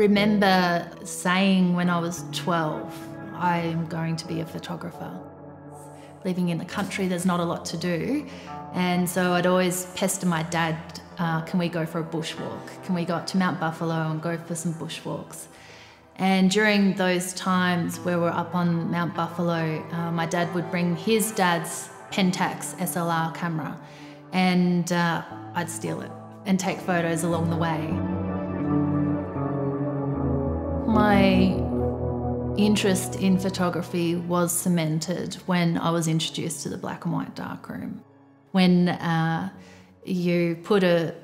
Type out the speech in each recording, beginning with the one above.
remember saying when I was 12, I'm going to be a photographer. Living in the country, there's not a lot to do. And so I'd always pester my dad, can we go for a bushwalk? Can we go up to Mount Buffalo and go for some bushwalks? And during those times where we're up on Mount Buffalo, my dad would bring his dad's Pentax SLR camera, and I'd steal it and take photos along the way. My interest in photography was cemented when I was introduced to the black and white darkroom. When you put a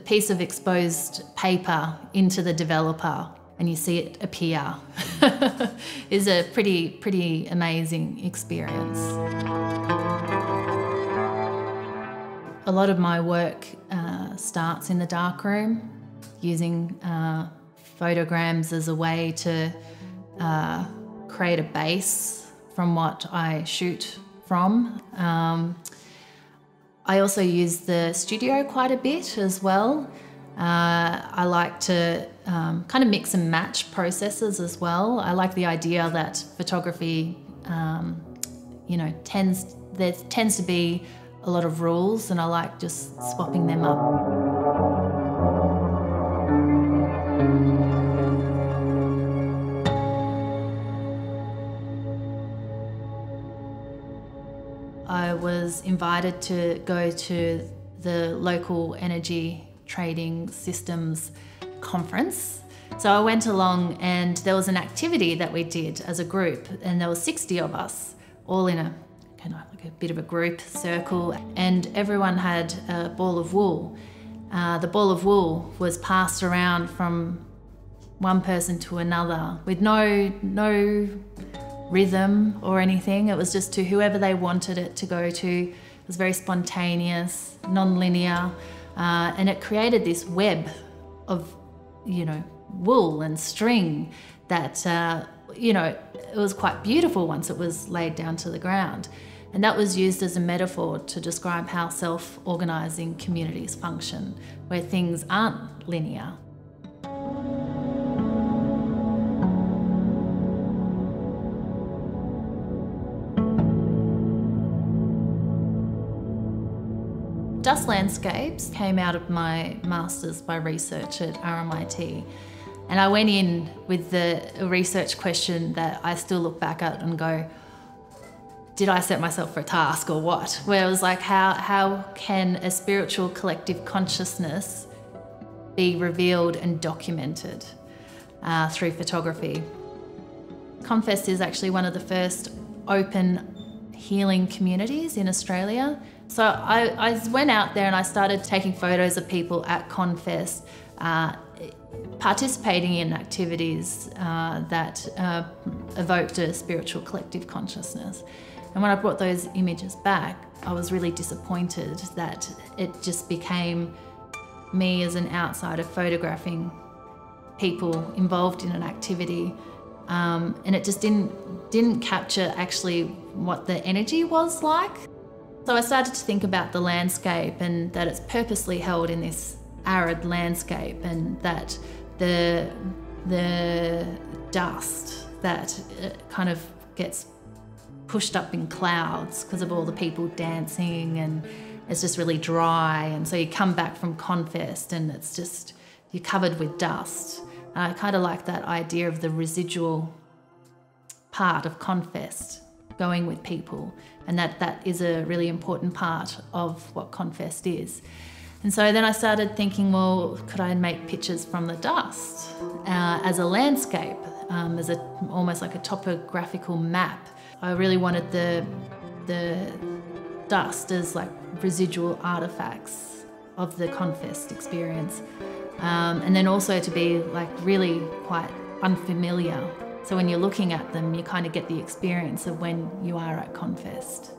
piece of exposed paper into the developer and you see it appear is a pretty amazing experience. A lot of my work starts in the darkroom, using photograms as a way to create a base from what I shoot from. I also use the studio quite a bit as well. I like to kind of mix and match processes as well. I like the idea that photography, you know, there tends to be a lot of rules, and I like just swapping them up. I was invited to go to the local energy trading systems conference. So I went along, and there was an activity that we did as a group, and there were 60 of us, all in a kind of like a bit of a group circle, and everyone had a ball of wool. The ball of wool was passed around from one person to another with no rhythm or anything. It was just to whoever they wanted it to go to. It was very spontaneous, non-linear, and it created this web of, you know, wool and string that, you know, it was quite beautiful once it was laid down to the ground. And that was used as a metaphor to describe how self-organising communities function, where things aren't linear. Dust landscapes came out of my master's by research at RMIT, and I went in with a research question that I still look back at and go, did I set myself for a task or what? Where it was like, how can a spiritual collective consciousness be revealed and documented through photography? Confest is actually one of the first open healing communities in Australia. So I went out there and I started taking photos of people at Confest, participating in activities that evoked a spiritual collective consciousness. And when I brought those images back, I was really disappointed that it just became me as an outsider photographing people involved in an activity, and it just didn't capture actually what the energy was like. So I started to think about the landscape, and that it's purposely held in this arid landscape, and that the dust that kind of gets pushed up in clouds because of all the people dancing, and it's just really dry. And so you come back from Confest and it's just, you're covered with dust. And I kind of like that idea of the residual part of Confest going with people, and that is a really important part of what Confest is. And so then I started thinking, well, could I make pictures from the dust as a landscape, as almost like a topographical map? I really wanted the dust as like residual artifacts of the Confest experience, and then also to be like really quite unfamiliar. So when you're looking at them, you kind of get the experience of when you are at Confest.